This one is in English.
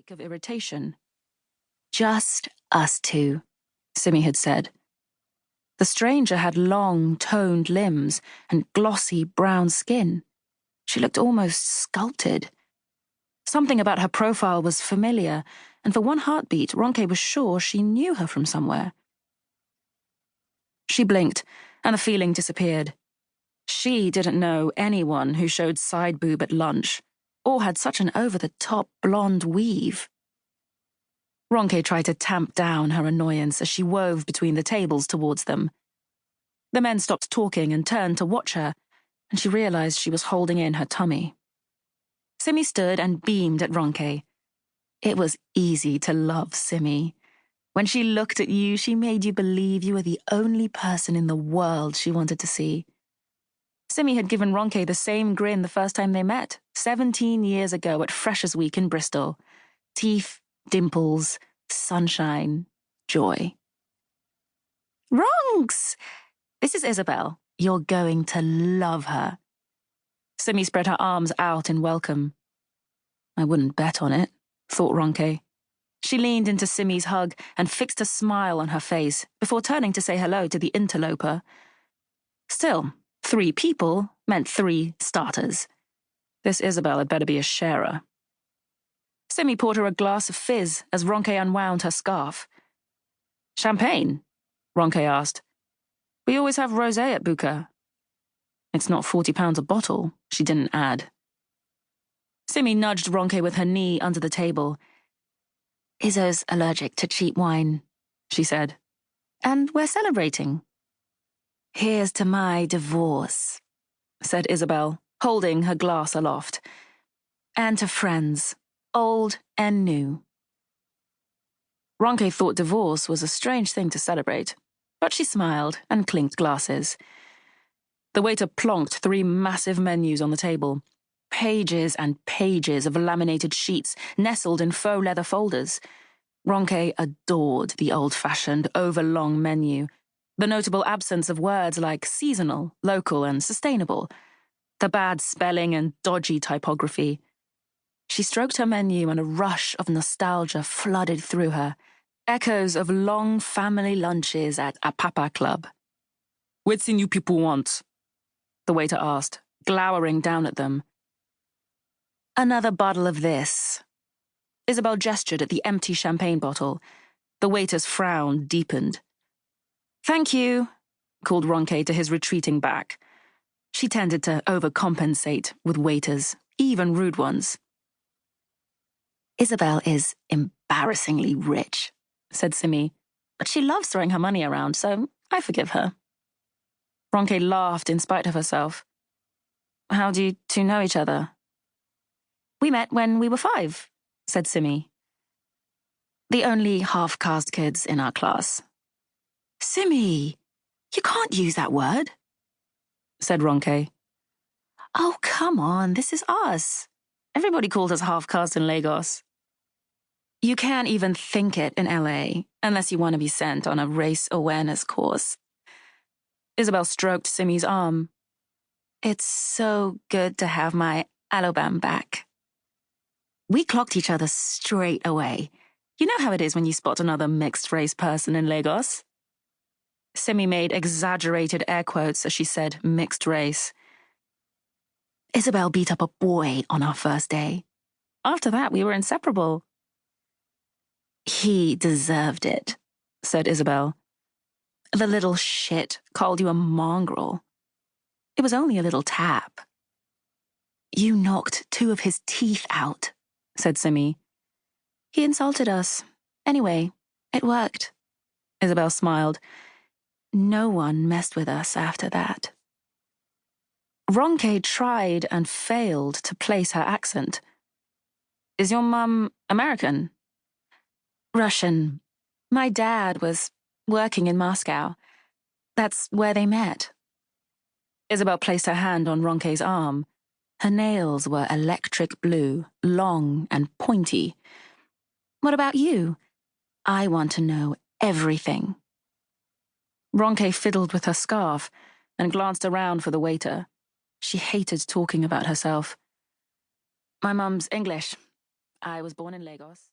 spike of irritation. "Just us two," Simi had said. The stranger had long, toned limbs and glossy brown skin. She looked almost sculpted. Something about her profile was familiar, and for one heartbeat, Ronke was sure she knew her from somewhere. She blinked, and the feeling disappeared. She didn't know anyone who showed side boob at lunch, or had such an over-the-top blonde weave. Ronke tried to tamp down her annoyance as she wove between the tables towards them. The men stopped talking and turned to watch her, and she realized she was holding in her tummy. Simi stood and beamed at Ronke. It was easy to love Simi. When she looked at you, she made you believe you were the only person in the world she wanted to see. Simi had given Ronke the same grin the first time they met, 17 years ago at Freshers' Week in Bristol. Teeth, dimples, sunshine, joy. "Ronks! This is Isabel. You're going to love her." Simi spread her arms out in welcome. "I wouldn't bet on it," thought Ronke. She leaned into Simi's hug and fixed a smile on her face before turning to say hello to the interloper. Still, 3 people meant 3 starters. This Isabel had better be a sharer. Simi poured her a glass of fizz as Ronke unwound her scarf. "Champagne?" Ronke asked. "We always have rosé at Buka." "It's not £40 a bottle," she didn't add. Simi nudged Ronke with her knee under the table. "Izzo's allergic to cheap wine," she said. "And we're celebrating." "Here's to my divorce," said Isabel, holding her glass aloft. "And to friends, old and new." Ronke thought divorce was a strange thing to celebrate, but she smiled and clinked glasses. The waiter plonked 3 massive menus on the table. Pages and pages of laminated sheets nestled in faux leather folders. Ronke adored the old-fashioned, overlong menu, the notable absence of words like seasonal, local, and sustainable, the bad spelling and dodgy typography. She stroked her menu and a rush of nostalgia flooded through her, echoes of long family lunches at a Papa Club. "What's you people want?" the waiter asked, glowering down at them. "Another bottle of this." Isabel gestured at the empty champagne bottle. The waiter's frown deepened. "Thank you," called Ronke to his retreating back. She tended to overcompensate with waiters, even rude ones. "Isabel is embarrassingly rich," said Simi, "but she loves throwing her money around, so I forgive her." Ronke laughed in spite of herself. "How do you 2 know each other?" "We met when we were 5, said Simi. "The only half-caste kids in our class." "Simi, you can't use that word," said Ronke. "Oh, come on, this is us. Everybody called us half-caste in Lagos." "You can't even think it in LA, unless you want to be sent on a race awareness course." Isabel stroked Simi's arm. "It's so good to have my Alobam back." We clocked each other straight away. You know how it is when you spot another mixed-race person in Lagos? Simi made exaggerated air quotes as she said mixed race. "Isabel beat up a boy on our first day. After that, we were inseparable." "He deserved it," said Isabel. "The little shit called you a mongrel. It was only a little tap." "You knocked 2 of his teeth out," said Simi. "He insulted us. Anyway, it worked." Isabel smiled. "No one messed with us after that." Ronke tried and failed to place her accent. "Is your mum American?" "Russian. My dad was working in Moscow. That's where they met." Isabel placed her hand on Ronke's arm. Her nails were electric blue, long and pointy. "What about you? I want to know everything." Ronke fiddled with her scarf and glanced around for the waiter. She hated talking about herself. "My mum's English. I was born in Lagos."